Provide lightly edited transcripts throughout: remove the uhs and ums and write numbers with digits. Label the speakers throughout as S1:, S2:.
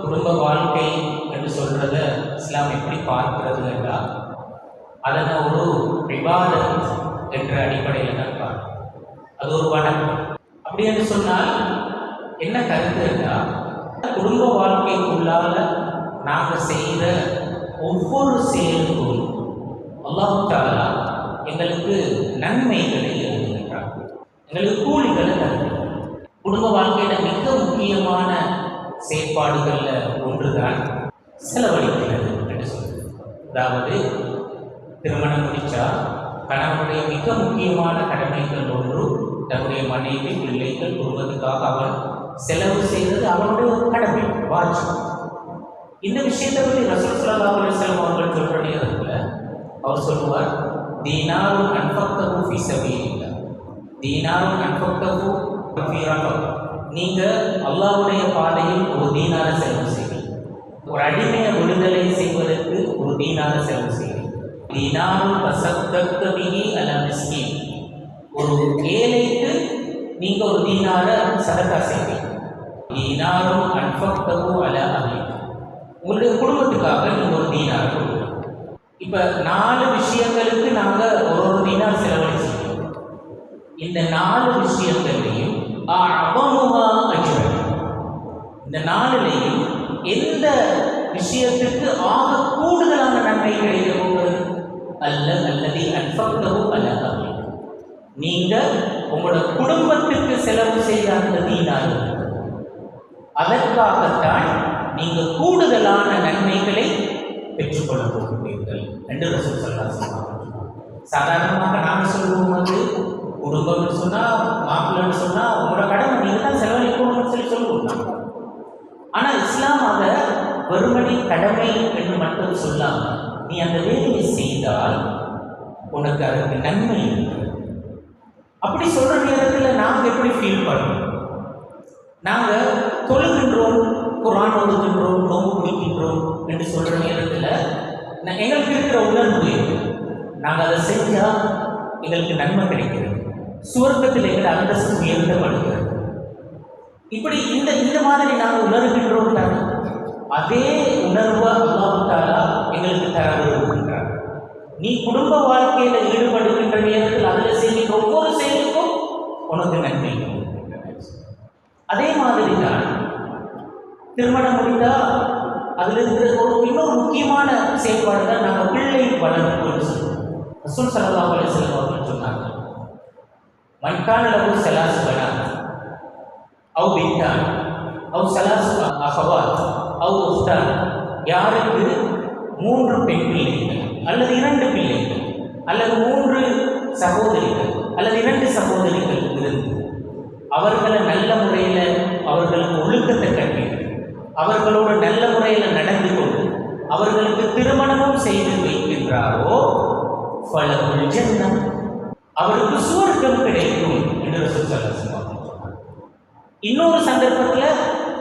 S1: குடும்ப வாழ்க்கை என்று சொல்றத இஸ்லாம் எப்படி பார்க்கிறது என்றால் அதனை ஒரு இபாதத் என்ற அடிப்படையில் தான் பார்க்கும். அது ஒரு வணக்கம். அப்படி என்று சொன்னால் என்ன கருத்து என்றால் குடும்ப வாழ்க்கைக்குள்ளால நாங்கள் செய்கிற ஒவ்வொரு செயலுக்கும் அல்லாஹ் தஆலா எங்களுக்கு நன்மைகளை எழுதுகின்றார், எங்களுக்கு கூலிகளை தருகிறார். குடும்ப வாழ்க்கையில மிக முக்கியமான செயற்பாடுகளில் ஒன்றுதான் செலவழிக்கிறது என்று சொல்றது. அதாவது திருமணம் முடிச்சா கணவனுடைய மிக முக்கியமான கடமைகள் ஒன்று தன்னுடைய மனைவி பிள்ளைகள் குடும்பத்துக்காக அவன் செலவு செய்வது அவனுடைய ஒரு கடமை, வாஜிப். இந்த விஷயத்தை பற்றி ரசூல் ஸல்லல்லாஹு அலைஹி வஸல்லம் அவர்கள் சொல்ற நேரத்தில் அவர் சொல்லுவார், தீனாருன் அன்ஃபக்தஹு ஃபீ ஸபீலில்லாஹ், தீனாருன் அன்ஃபக்தஹு ஃபீ ரகப். நீங்கள் அல்லாஹ்வுடைய பாதையில் ஒரு தீனார செலவு செய்வீங்க, ஒரு அடிமையை விடுதலை செய்வதற்கு ஒரு தீனார செலவு செய்வீங்க. தீனாருன் தஸத்தக்த பிஹி அலா மிஸ்கீன், ஒரு ஏழைக்கு நீங்கள் ஒரு தீனார சதகா செய்வீங்க. தீனாரும் அன்ஃபக்தஹு அலா அஹ்லிக், உங்களுடைய குடும்பத்துக்காக நீங்கள் ஒரு தீனார கொடுக்கணும். இப்போ 4 விஷயங்களுக்கு நாங்கள் ஒரு தீனார் செலவழிச்சிருக்கோம். இந்த 4 விஷயங்களையும் இந்த 4லையும் எந்த விஷயத்துக்கு ஆக கூடுதலான நன்மை கிடைக்க போகிறது? அல்லது அன்ஃபக்தஹு அலா அஹ்லிக், நீங்கள் உங்களோட குடும்பத்துக்கு செலவு செய்த அந்த தீனார், அதற்காகத்தான் நீங்கள் கூடுதலான நன்மைகளை பெற்றுக்கொள்ள போகிறீர்கள் என்று ரசூல் ஸல்லல்லாஹு அலைஹி வஸல்லம். சாதாரணமாக நாங்கள் சொல்லுவோம், அது குடும்பம்னு சொன்னால், மாப்பிள்ளைன்னு சொன்னால் உங்களோட கடமை நீங்கள் தான் செலவழிக்கணும்னு சொல்லுவோம். ஆனால் இஸ்லாம் அதை வெறுமனே கடமை என்று மட்டும் சொல்லாமல், நீ அந்த வேலையை செய்தால் உனக்கு அதற்கு நன்மை இருக்கிறது. அப்படி சொல்கிற நேரத்தில் நாங்கள் எப்படி ஃபீல் பண்ணுறோம்? நாங்கள் தொழுகின்றோம், குர்ஆன் ஓதுகின்றோம், நோன்பு பிடிக்கின்றோம் என்று சொல்கிற நேரத்தில் எங்களுக்கு இருக்கிற உணர்வு, நாங்கள் அதை செஞ்சால் எங்களுக்கு நன்மை கிடைக்கிறது, சுவர்க்கத்தில் எங்கள் அந்தஸ்து உயர்த்தப்படுகிறது. இப்படி இந்த மாதிரி நாங்கள் உணர்கின்றோம் தானே? அதே உணர்வை அல்லாஹ் தஆலா எங்களுக்கு தர விரும்புகின்றார். நீ குடும்ப வாழ்க்கையில் ஈடுபடுகின்ற நேரத்தில் அதில் செய்கின்ற ஒவ்வொரு செயலுக்கும் உனக்கு நன்மை. அதே மாதிரி தான் திருமணம் முடிந்தால் அதில் இருக்கிற இன்னொரு முக்கியமான செயல்பாடு தான் நாங்கள் பிள்ளை வளர்ப்பு சொல்லுவோம். ரசூல் ஸல்லல்லாஹு அலைஹி வஸல்லம் அவர்கள் சொன்னாங்க, மன் கான லஹு ஸலாஸு பனாத் அவ் பின்தான் அவ் ஸலாஸு அஹவாத் அவ் உஃப்தான், யாருக்கு 3 பெண் பிள்ளைகள் அல்லது 2 பிள்ளைகள் அல்லது 3 சகோதரிகள் அல்லது 2 சகோதரிகள் இருந்து அவர்களை நல்ல முறையில் அவர்களுக்கு ஒழுக்கத்தை கட்டி அவர்களோடு நல்ல முறையில் நடந்து கொண்டு அவர்களுக்கு திருமணமும் செய்து வைக்கின்றாரோ ஃபலஹுல் ஜன்னah, அவருக்கு சுவர்க்கம் கிடைக்கும் என்று ரசூல் ஸல்லல்லாஹு அலைஹி வஸல்லம் சொன்னார். இன்னொரு சந்தர்ப்பத்தில்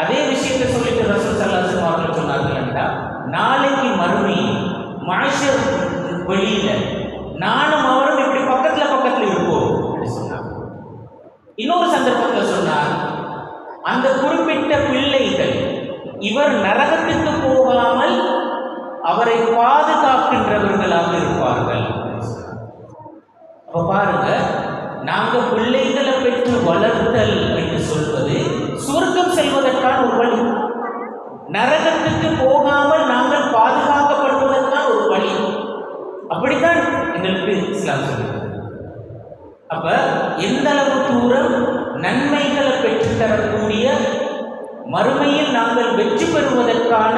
S1: அதே விஷயத்தை சொல்லிட்டு ரசூல் ஸல்லல்லாஹு அலைஹி வஸல்லம் சொன்னார்கள் என்றால், நாளைக்கு மறுமையில் மஹ்ஷர் வெளியில் நானும் அவரும் இப்படி பக்கத்தில் இருப்போம் என்று சொன்னார். இன்னொரு சந்தர்ப்பத்தில் சொன்னார், அந்த குறிப்பிட்ட பிள்ளைகள் இவர் நரகத்துக்கு போகாமல் அவரை பாதுகாக்கின்றவர்களாக இருப்பார்கள். அப்ப பாருங்க, நாங்கள் பிள்ளைகளை பெற்று வளர்த்தல் என்று சொல்வது சுவர்க்கம் செல்வதற்கான ஒரு வழி, நரகத்துக்கு போகாமல் நாங்கள் பாதுகாக்கப்படுவதற்கான ஒரு வழி. அப்படித்தான் எங்களுக்கு இஸ்லாம் சொல்லுது. அப்ப எந்த அளவு தூரம் நன்மைகளை பெற்றுத்தரக்கூடிய மறுமையில் நாங்கள் வெற்றி பெறுவதற்கான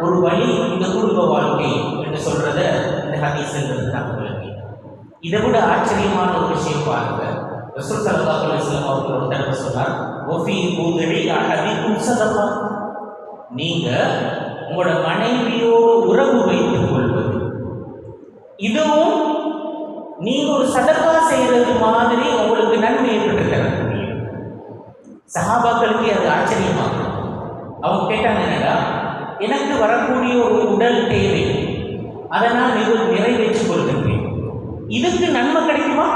S1: ஒரு வழி இந்த குடும்ப வாழ்க்கை என்று சொல்றத இந்த ஹதீஸில் நாங்கள் விளங்கி. இதை விட ஆச்சரியமான ஒரு விஷயம் பாருங்க, ரசூல் ஸல்லல்லாஹு அலைஹி வஸல்லம் அவர்கள் ஒரு தடவை சொன்னார், வஃபீ புதுஇ அஹதிக்கும் ஸதகா, நீங்க உங்களோட மனைவியோடு உறவு வைத்துக் கொள்வது இதுவும் நீங்க ஒரு சதகா செய்யறது மாதிரி உங்களுக்கு நன்மை ஏற்பட்டு. சஹாபாக்களுக்கு அது ஆச்சரியமாகும். அவங்க கேட்டாங்க, என்னடா எனக்கு வரக்கூடிய ஒரு உடல் தேவை, அதை நான் நிறைவேற்றிக் கொள்கின்றேன், இதுக்கு நன்மை கிடைக்குமா?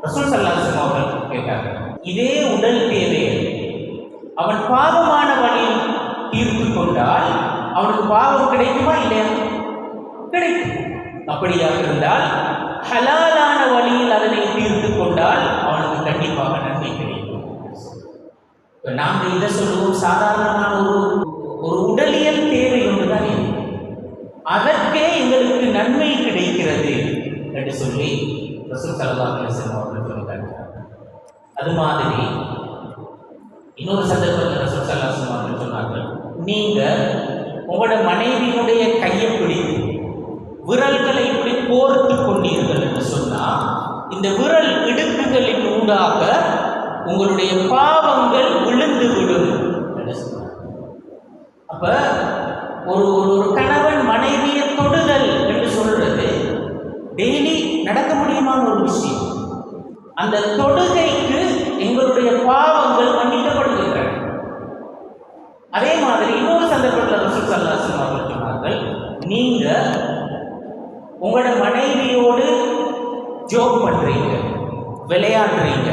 S1: ரசூல் ஸல்லல்லாஹு அலைஹி வஸல்லம் அவர்கள் கேட்டார்கள். இதே உடல் தேவை அவன் பாவமான வழியில் தீர்த்து கொண்டால் அவனுக்கு பாவம் கிடைக்குமா இல்லையா? கிடைக்கும். அப்படியாக இருந்தால் ஹலாலான வழியில் அதனை தீர்த்து கொண்டால் அவனுக்கு கண்டிப்பாக நன்மை கிடைக்கும். நாம் இதை சொல்லுவோம், சாதாரணமான ஒரு உடலியல் தேவை ஒன்றுதான் இருக்கு, அதற்கே எங்களுக்கு நன்மை கிடைக்கிறது என்று சொல்லி ரசூல் ஸல்லல்லாஹு அலைஹி வஸல்லம் அவர்கள் சொல்லிட்டாங்க. அது மாதிரி இன்னொரு சந்தர்ப்பத்தில் ரசூல் ஸல்லல்லாஹு அலைஹி வஸல்லம் அவர்கள் சொன்னார்கள், நீங்க உங்களோட மனைவியினுடைய கையை பிடித்து விரல்களை இப்படி கோர்த்து கொண்டீர்கள் என்று சொன்னால் இந்த விரல் இடுக்குகளின் ஊடாக உங்களுடைய பாவங்கள் விழுந்து விடும் என்று சொன்னார். அப்ப ஒரு கணவன் மனைவியை தொடுதல் என்று சொல்றது டெய்லி நடக்க முடியுமான ஒரு விஷயம். அந்த தொடுகைக்கு எங்களுடைய பாவங்கள் மன்னிக்கப்படுகின்றன. அதே மாதிரி இன்னொரு சந்தர்ப்பத்தில் ரசூல் ஸல்லல்லாஹு அலைஹி வஸல்லம் அவர்கள் சொன்னார்கள், நீங்க உங்களோட மனைவியோடு ஜோக் பண்றீங்க, விளையாடுறீங்க,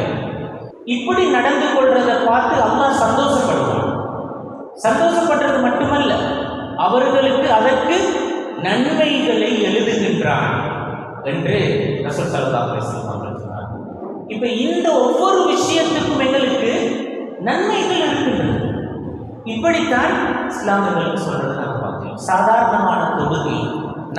S1: இப்படி நடந்து கொள்றதை பார்த்து அல்லாஹ் சந்தோஷப்படுவான். சந்தோஷப்படுறது மட்டுமல்ல, அவர்களுக்கு அதற்கு நன்மைகளை எழுதுகின்றான் என்று ரசூல் ஸல்லல்லாஹு அலைஹி வஸல்லம் அவர்கள் சொன்னார். இப்ப இந்த ஒவ்வொரு விஷயத்துக்கும் எங்களுக்கு நன்மைகள் இருக்கின்றன. இப்படித்தான் இஸ்லாமியர்களுக்கு சொல்றது நாங்கள் பார்க்கிறோம். சாதாரணமான தொழுகை,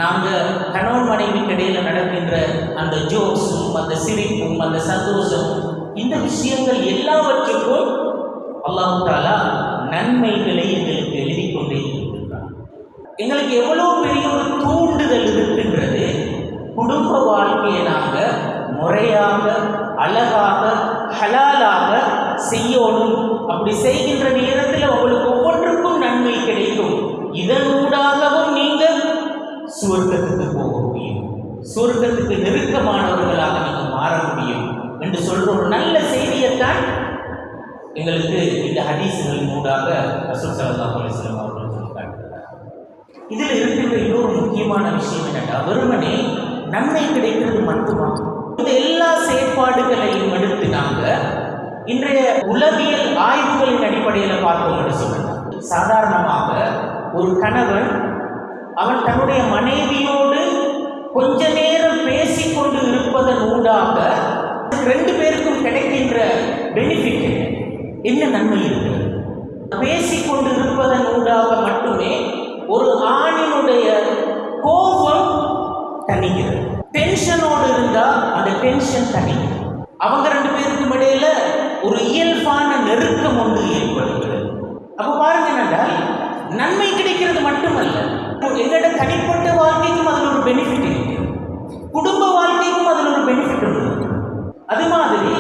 S1: நாங்கள் கணவன் மனைவிக்கு இடையில நடக்கின்ற அந்த ஜோக்ஸும் அந்த சிரிப்பும் அந்த சந்தோஷமும், இந்த விஷயங்கள் எல்லாவற்றுக்கும் அல்லாஹ் தஆலா நன்மைகளை எங்களுக்கு எழுதி கொண்டே இருக்கின்றார். எங்களுக்கு எவ்வளோ பெரிய ஒரு தூண்டுதல் இருக்கின்றது, குடும்ப வாழ்க்கையை நாங்கள் முறையாக அழகாக ஹலாலாக செய்யணும். அப்படி செய்கின்ற நேரத்தில் உங்களுக்கு ஒவ்வொன்றுக்கும் நன்மை கிடைக்கும். இதனூடாகவும் நீங்கள் சுவர்க்கத்துக்கு போக முடியும், சுவர்க்கத்துக்கு நெருக்கமானவர்களாக நீங்கள் மாற முடியும் என்று சொல்ற ஒரு நல்ல செய்தியைத்தான் எங்களுக்கு இந்த ஹதீஸ்களின் ஊடாக ரசூல் ஸல்லல்லாஹு அலைஹி வஸல்லம் அவர்கள் சொல்லி காட்டுகிறார். இதில் இருக்கின்ற இன்னொரு முக்கியமான விஷயம் என்னென்னா, வெறுமனே நன்மை கிடைக்கிறது மட்டுமா? இந்த எல்லா செயற்பாடுகளையும் எடுத்து நாங்கள் இன்றைய உளவியல் ஆய்வுகளின் அடிப்படையில் பார்த்தோம் என்று சொல்லலாம். சாதாரணமாக ஒரு கணவன் அவன் தன்னுடைய மனைவியோடு கொஞ்ச நேரம் பேசிக்கொண்டு இருப்பதன் ஊடாக ரெண்டு பேருக்கும் கிடைக்கின்ற பெனிஃபிட் என்ன நன்மை இருக்கிறது? பேசிக்கொண்டு இருப்பதன் ஊடாக மட்டுமே ஒரு ஆணினுடைய கோபம் தணிகிறது. டென்ஷனோடு இருந்தால் அந்த டென்ஷன் தணிகிறது. அவங்க ரெண்டு பேருக்கும் இடையில ஒரு இயல்பான நெருக்கம் ஒன்று ஏற்படுகிறது. அப்போ பாருங்க, என்னென்றால் நன்மை கிடைக்கிறது மட்டுமல்ல, எங்களோட தனிப்பட்ட வாழ்க்கைக்கும் அதில் ஒரு பெனிஃபிட் இருக்கு, குடும்ப வாழ்க்கைக்கும் அதில் ஒரு பெனிஃபிட் உண்டு. அது மாதிரி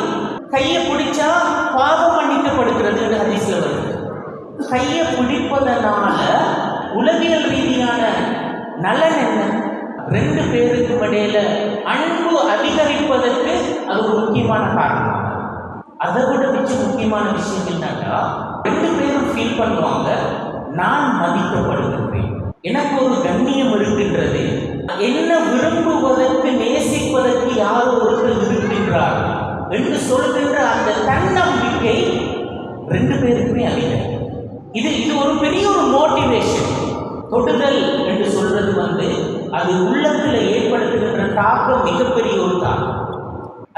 S1: கையை பிடிச்சா பாவம் மன்னிக்கப்படுகிறது என்று ஹதீஸ்ல வருது. கையை பிடிப்பதனால உளவியல் ரீதியான நலன் என்ன? ரெண்டு பேருக்கும் இடையில அன்பு அதிகரிப்பதற்கு அது ஒரு முக்கியமான காரணம். அதை விட மிச்ச முக்கியமான விஷயம் என்னன்னா, ரெண்டு பேரும் ஃபீல் பண்ணுவாங்க, நான் மதிக்கப்படுகின்றேன், எனக்கு ஒரு கண்ணியம் இருக்கின்றது, என்ன விரும்புவதற்கு நேசிப்பதற்கு யாரோ ஒருத்தர் இருக்கின்றார் என்று சொல்கின்ற அந்த தன்னம்பிக்கை ரெண்டு பேருக்குமே அதிகம். இது ஒரு பெரிய ஒரு மோட்டிவேஷன். தொடுதல் என்று சொல்றது அது உள்ளத்தில் ஏற்படுத்துகின்ற தாக்கம் மிகப்பெரிய ஒரு தாக்கம்.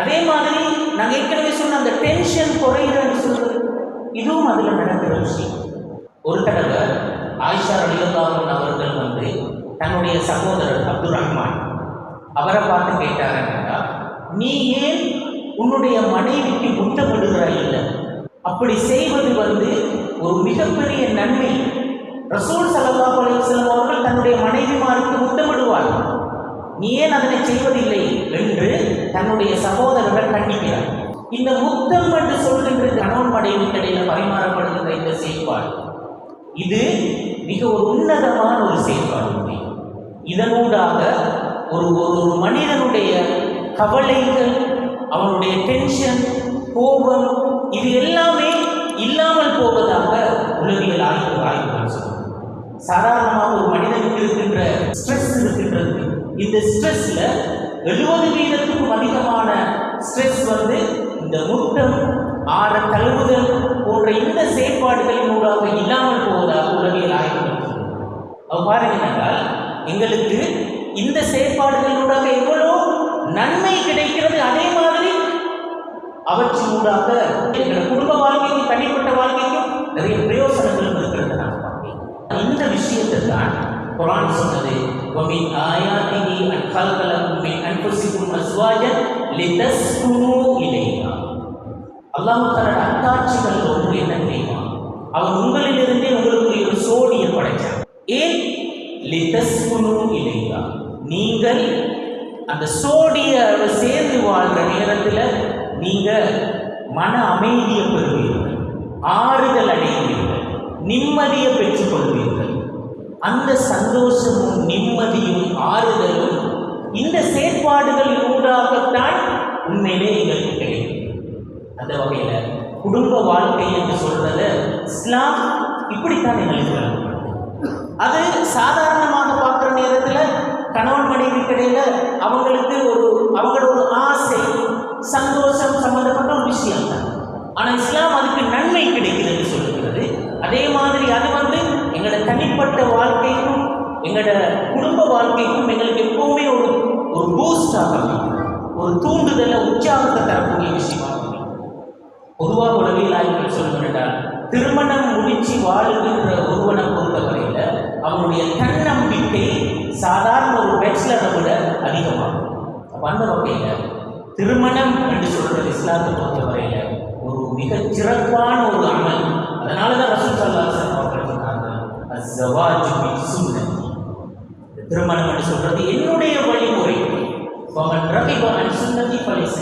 S1: அதே மாதிரி நாங்கள் ஏற்கனவே சொன்ன அந்த டென்ஷன் குறைகிறன்னு சொல்றது, இதுவும் அதில் நடக்கிற விஷயம். ஒரு தடவை ஆயிஷா ரலியல்லாஹு அன்ஹா அவர்கள் தன்னுடைய சகோதரர் அப்துல் ரஹ்மான் அவரை பார்த்து கேட்டாங்கன்னா, நீ ஏன் உன்னுடைய மனைவிக்கு முத்தமிடுகிறாய்? இல்லை, அப்படி செய்வது ஒரு மிகப்பெரிய நன்மை. ரசூல் ஸல்லல்லாஹு அலைஹி வஸல்லம் அவர்கள் தன்னுடைய மனைவிமாருக்கு முத்தமிடுவார், நீ ஏன் அதனை செய்வதில்லை என்று தன்னுடைய சகோதரர்கள் கண்டிக்கிறார். இந்த முத்தம் என்று சொல்கின்ற கணவன் மனைவிக்கு இடையில பரிமாறப்படுகின்ற இந்த செயல்பாடு, இது மிக ஒரு உன்னதமான ஒரு செயல்பாடு. இதனூடாக ஒரு மனிதனுடைய கவலைகள், அவனுடைய டென்ஷன், கோபம், இது எல்லாமே இல்லாமல் போவதாக உளவியல் ஆய்வுகள் சொல்லுது. சாதாரணமாக ஒரு மனிதனுக்கு இருக்கின்ற ஸ்ட்ரெஸ் இருக்கின்றது. இந்த ஸ்ட்ரெஸ்ல 70% அதிகமான ஸ்ட்ரெஸ் இந்த முத்தம், ஆற கழுவுதல் போன்ற இந்த செயற்பாடுகளின் ஊடாக இல்லாமல் போவதாக உலகியல் ஆய்வுகள் பாருங்க என்றால் எங்களுக்கு இந்த செயற்பாடுகளூடாக எவ்வளோ நன்மை கிடைக்கிறது, அதே மாதிரி அவற்றின் ஊடாக எங்கள் குடும்ப வாழ்க்கைக்கும் தனிப்பட்ட வாழ்க்கைக்கும் நிறைய பிரயோசனங்களும் இருக்கிறது. நான் பார்க்கிறேன் இந்த விஷயத்தை தான் குர்ஆன் சொன்னது, وَمِنْ آيَاتِهِ أَنْ خَلَقَ لَكُم مِّنْ أَنفُسِكُمْ أَزْوَاجًا لِتَسْكُنُوا إِلَيْهَا. அல்லாஹ் தஆலா அத்தாட்சிகள் ஒன்று என்ன தெரியுமா? அவன் உங்களிலிருந்தே உங்களுக்கு ஒரு சோடியை படைச்சான். ஏன்? லிதஸ்குனு இலைஹா, நீங்கள் அந்த சோடியை சேர்ந்து வாழ்கிற நேரத்தில் நீங்க மன அமைதியை பெறுவீர்கள், ஆறுதல் அடைவீர்கள், நிம்மதியை பெற்றுக்கொள்வீர்கள். அந்த சந்தோஷமும் நிம்மதியும் ஆறுதலும் இந்த செயற்பாடுகள் ஊடாகத்தான் உண்மையிலே எங்களுக்கு கிடைக்கும். அந்த வகையில குடும்ப வாழ்க்கை என்று சொல்றத இஸ்லாம் இப்படித்தான் எங்களுக்கு வழங்கும். அது சாதாரணமாக பார்க்குற நேரத்தில் கணவன் மனைவி கிடையில அவங்களுக்கு அவங்களோட ஒரு ஆசை சந்தோஷம் சம்பந்தப்பட்ட ஒரு விஷயம் தான். ஆனால் இஸ்லாம் அதுக்கு நன்மை கிடைக்கிறது சொல்லுகிறது. அதே மாதிரி அது எங்களோட தனிப்பட்ட வாழ்க்கைக்கும் எங்களோட குடும்ப வாழ்க்கைக்கும் எங்களுக்கு எப்பவுமே ஒரு பூஸ்டாக ஒரு தூண்டுதலை உற்சாகத்தை தரக்கூடிய விஷயமாக. பொதுவாக உளவியல் ஆய்வுகள் சொல்லுகிறால் திருமணம் முடிச்சு வாழுகின்ற ஒருவனை பொறுத்தவரையில் அவனுடைய தன்னம்பிக்கை சாதாரண ஒரு பேச்சுலரை விட அதிகமாகும். அந்த வகையில் திருமணம் என்று சொல்றது இஸ்லாத்தை பொறுத்தவரையில் ஒரு மிகச் சிறப்பான ஒரு அமல். அதனால தான் ரசூல் ஸல்லல்லாஹு அலைஹி வஸல்லம் சொன்னாங்க, அஸ்ஸவாஜு பிசுன்னதி, திருமணம் என்று சொல்றது என்னுடைய வழிமுறை. ஃபமன் ரகிப அன் சுன்னதி ஃபலைஸ,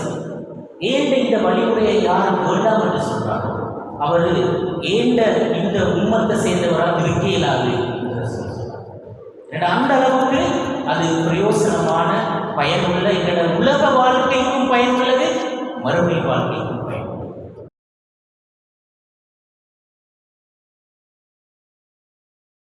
S1: ஏண்ட இந்த வழிமுறையை யார் வேண்டாம் என்று சொல்றாரோ அவர் ஏண்ட இந்த உம்மத்தை சேர்ந்தவராக இருக்க இயலாது. அந்த அளவுக்கு அது பிரயோசனமான பயனுள்ள எங்களோட உலக வாழ்க்கைக்கும் பயனுள்ளது, மறுமை வாழ்க்கைக்கும் பயனுள்ளது.